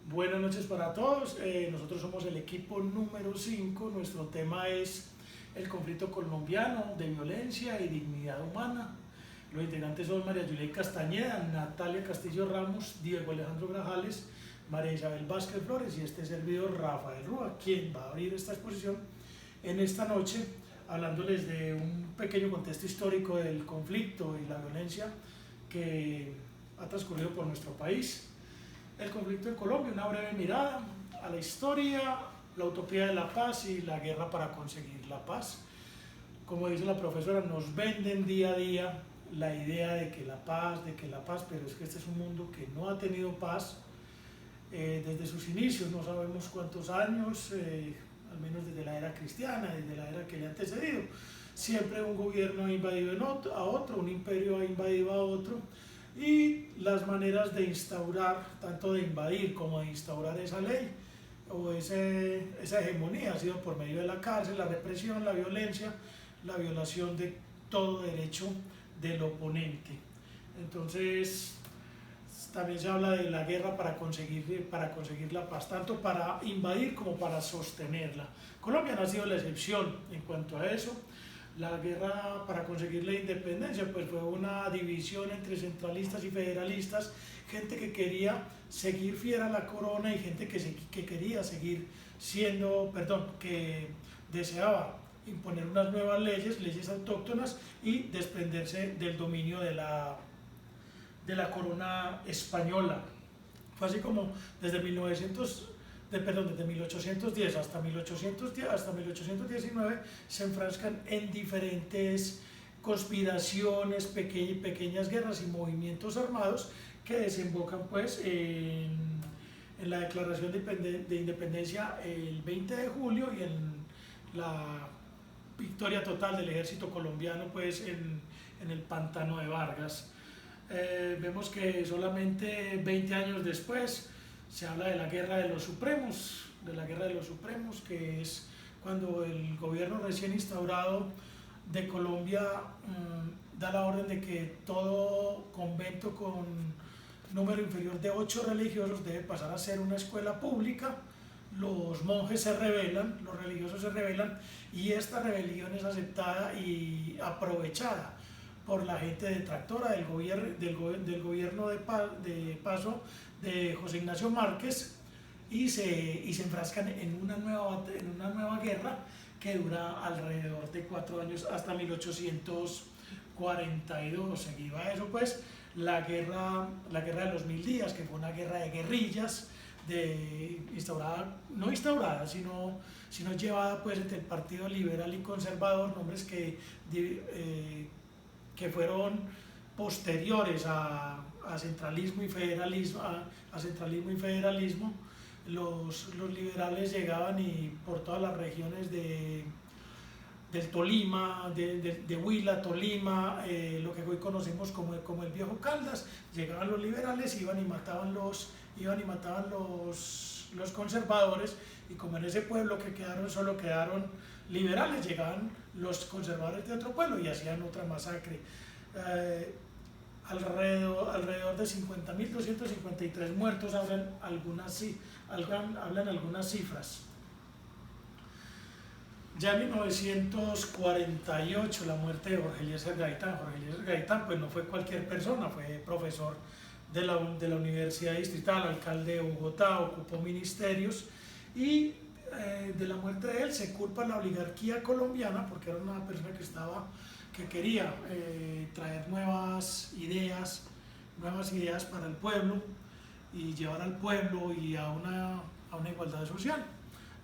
Buenas noches para todos. Nosotros somos el equipo número 5. Nuestro tema es el conflicto colombiano de violencia y dignidad humana. Los integrantes son María Julia Castañeda, Natalia Castillo Ramos, Diego Alejandro Grajales, María Isabel Vázquez Flores y este servidor Rafael Rúa, quien va a abrir esta exposición en esta noche, hablándoles de un pequeño contexto histórico del conflicto y la violencia que ha transcurrido por nuestro país. El conflicto en Colombia, una breve mirada a la historia, la utopía de la paz y la guerra para conseguir la paz. Como dice la profesora, nos venden día a día la idea de que la paz, pero es que este es un mundo que no ha tenido paz desde sus inicios, no sabemos cuántos años, al menos desde la era cristiana, desde la era que le ha antecedido. Siempre un gobierno ha invadido a otro, un imperio ha invadido a otro, y las maneras de instaurar, tanto de invadir como de instaurar esa ley o esa hegemonía ha sido por medio de la cárcel, la represión, la violencia, la violación de todo derecho del oponente. Entonces, también se habla de la guerra para conseguir la paz, tanto para invadir como para sostenerla. Colombia no ha sido la excepción en cuanto a eso. La guerra para conseguir la independencia pues fue una división entre centralistas y federalistas, gente que quería seguir fiel a la corona y gente que quería seguir que deseaba imponer unas nuevas leyes autóctonas y desprenderse del dominio de la corona española. Fue así como desde 1810 hasta 1819 se enfrascan en diferentes conspiraciones, pequeñas guerras y movimientos armados que desembocan pues en la declaración de independencia el 20 de julio y en la victoria total del ejército colombiano pues en el pantano de Vargas. Vemos que solamente 20 años después se habla de la Guerra de los Supremos, que es cuando el gobierno recién instaurado de Colombia da la orden de que todo convento con número inferior de 8 religiosos debe pasar a ser una escuela pública. Los monjes se rebelan, los religiosos se rebelan, y esta rebelión es aceptada y aprovechada por la gente detractora del gobierno de paso de José Ignacio Márquez, y se enfrascan en una nueva guerra que dura alrededor de 4 años hasta 1842. Seguido a eso pues la guerra de los 1000 días, que fue una guerra de guerrillas sino llevada pues entre el Partido Liberal y Conservador, nombres que fueron posteriores a centralismo y federalismo. Los liberales llegaban y por todas las regiones del Tolima, de Huila, Tolima, lo que hoy conocemos como el Viejo Caldas, llegaban los liberales, iban y mataban los conservadores, y como en ese pueblo solo quedaron liberales, llegaban los conservadores de otro pueblo y hacían otra masacre. Alrededor de 50.253 muertos hablan algunas cifras. Ya en 1948 la muerte de Jorge Eliezer Gaitán. Jorge Eliezer Gaitán pues no fue cualquier persona, fue profesor de la Universidad Distrital, alcalde de Bogotá, ocupó ministerios, y de la muerte de él se culpa la oligarquía colombiana, porque era una persona que quería traer nuevas ideas para el pueblo y llevar al pueblo y a una igualdad social,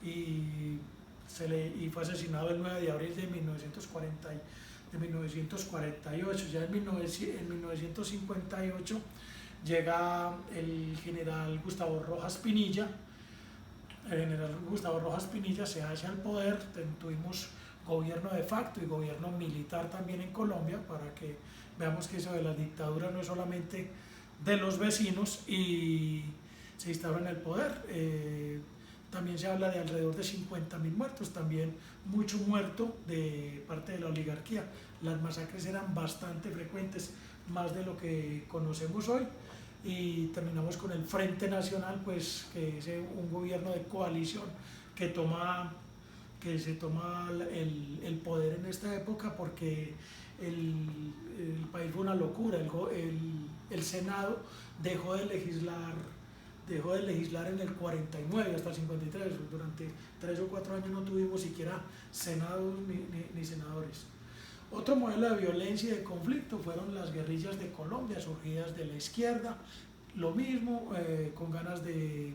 y fue asesinado el 9 de abril de 1948. Ya en 1958 llega el general Gustavo Rojas Pinilla. El general Gustavo Rojas Pinilla se hace al poder. Tuvimos gobierno de facto y gobierno militar también en Colombia, para que veamos que eso de la dictadura no es solamente de los vecinos, y se instaura en el poder. También se habla de alrededor de 50.000 muertos, también mucho muerto de parte de la oligarquía. Las masacres eran bastante frecuentes, más de lo que conocemos hoy. y terminamos con el Frente Nacional, pues que es un gobierno de coalición que se toma el poder en esta época porque el país fue una locura, el Senado dejó de legislar en el 49 hasta el 53, durante 3 o 4 años no tuvimos siquiera senados ni senadores. Otro modelo de violencia y de conflicto fueron las guerrillas de Colombia, surgidas de la izquierda, lo mismo, con ganas de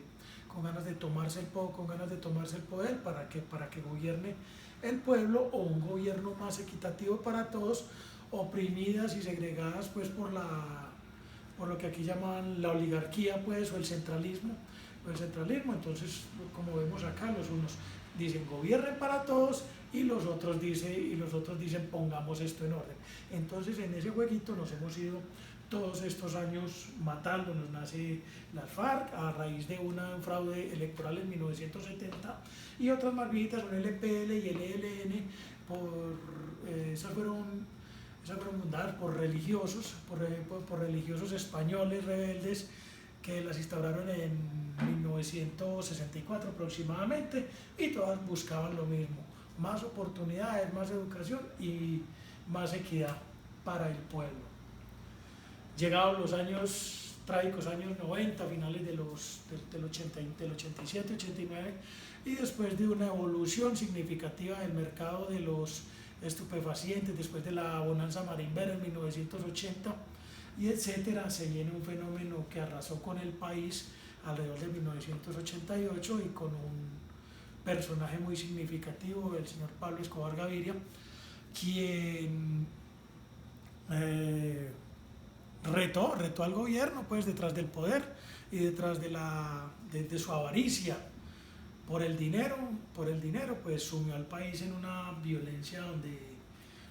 tomarse el poder para que gobierne el pueblo, o un gobierno más equitativo para todos, oprimidas y segregadas pues por lo que aquí llaman la oligarquía, pues, o el centralismo. Entonces, como vemos acá, los unos dicen gobiernen para todos y los otros dicen pongamos esto en orden. Entonces, en ese jueguito nos hemos ido todos estos años matando. Nos nace las FARC a raíz de un fraude electoral en 1970 y otras más viejitas, un LPL y el ELN, esas fueron fundadas por religiosos españoles rebeldes que las instauraron en 1964 aproximadamente, y todas buscaban lo mismo: más oportunidades, más educación y más equidad para el pueblo. Llegados los años trágicos, años 90, finales del 87, 89, y después de una evolución significativa del mercado de los estupefacientes, después de la bonanza marimbera en 1980 y etcétera, se viene un fenómeno que arrasó con el país alrededor de 1988 y con un personaje muy significativo, el señor Pablo Escobar Gaviria, quien retó al gobierno, pues, detrás del poder y detrás de su avaricia por el dinero, pues sumió al país en una violencia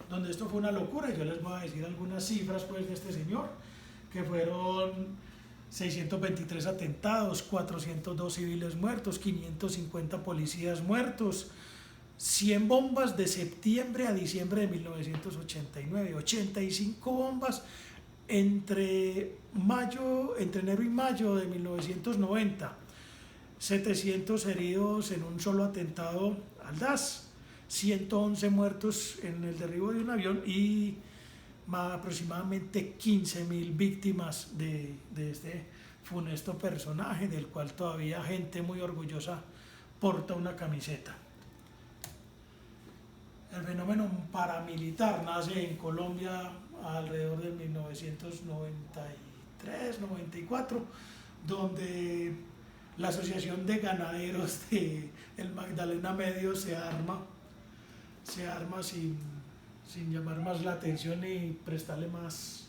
donde esto fue una locura. Yo les voy a decir algunas cifras, pues, de este señor, que fueron 623 atentados, 402 civiles muertos, 550 policías muertos, 100 bombas de septiembre a diciembre de 1989, 85 bombas entre enero y mayo de 1990, 700 heridos en un solo atentado al DAS, 111 muertos en el derribo de un avión y aproximadamente 15.000 víctimas de este funesto personaje, del cual todavía gente muy orgullosa porta una camiseta. El fenómeno paramilitar nace en Colombia alrededor de 1993-94, donde la Asociación de Ganaderos de el Magdalena Medio se arma sin llamar más la atención y prestarle más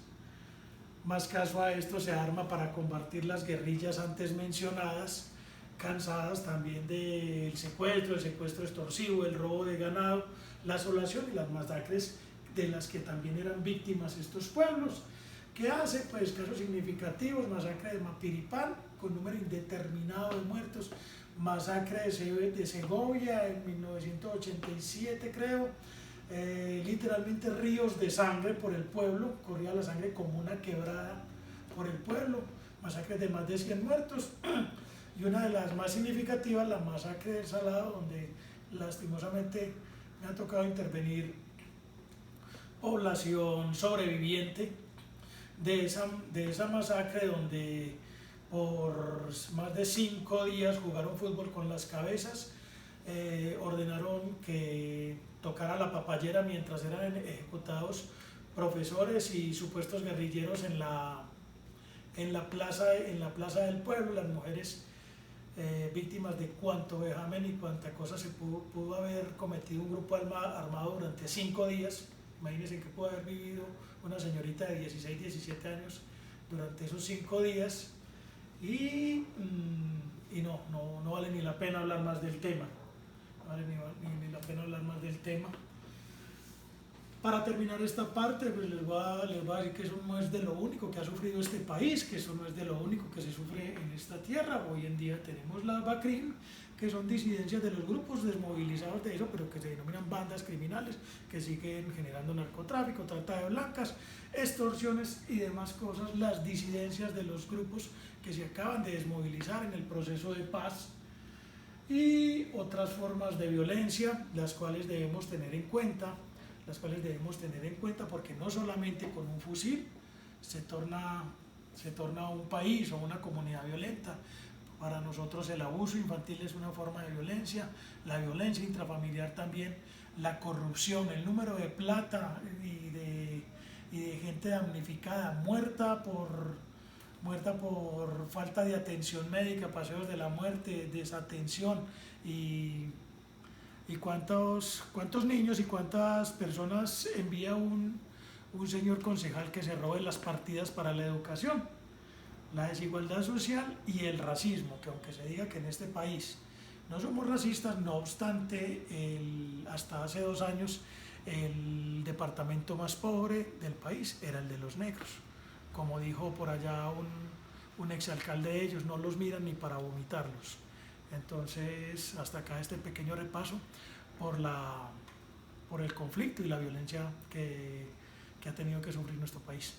caso a esto. Se arma para combatir las guerrillas antes mencionadas, cansadas también del secuestro, el secuestro extorsivo, el robo de ganado, la asolación y las masacres de las que también eran víctimas estos pueblos. ¿Qué hace? Pues casos significativos: masacre de Mapiripán con número indeterminado de muertos, masacre de Segovia en 1987 creo, literalmente ríos de sangre por el pueblo, corría la sangre como una quebrada por el pueblo, masacres de más de 100 muertos, y una de las más significativas, la masacre del Salado, donde lastimosamente me ha tocado intervenir población sobreviviente de esa masacre, donde por más de 5 días jugaron fútbol con las cabezas, ordenaron que tocara la papayera mientras eran ejecutados profesores y supuestos guerrilleros en la plaza del pueblo. Las mujeres, víctimas de cuanto vejamen y cuanta cosa se pudo haber cometido un grupo armado durante 5 días. Imagínense que pudo haber vivido una señorita de 16, 17 años durante esos 5 días, y no vale ni la pena hablar más del tema. Para terminar esta parte, pues les voy a decir que eso no es de lo único que ha sufrido este país, que eso no es de lo único que se sufre en esta tierra. Hoy en día tenemos las BACRIM, que son disidencias de los grupos desmovilizados de eso, pero que se denominan bandas criminales, que siguen generando narcotráfico, trata de blancas, extorsiones y demás cosas, las disidencias de los grupos que se acaban de desmovilizar en el proceso de paz y otras formas de violencia, las cuales debemos tener en cuenta, porque no solamente con un fusil se torna un país o una comunidad violenta. Para nosotros el abuso infantil es una forma de violencia, la violencia intrafamiliar también, la corrupción, el número de plata y de gente damnificada, muerta por falta de atención médica, paseos de la muerte, desatención y cuántos niños y cuántas personas envía un señor concejal que se robe las partidas para la educación. La desigualdad social y el racismo, que aunque se diga que en este país no somos racistas, no obstante, hasta hace 2 años el departamento más pobre del país era el de los negros. Como dijo por allá un exalcalde de ellos, no los miran ni para vomitarlos. Entonces, hasta acá este pequeño repaso por el conflicto y la violencia que ha tenido que sufrir nuestro país.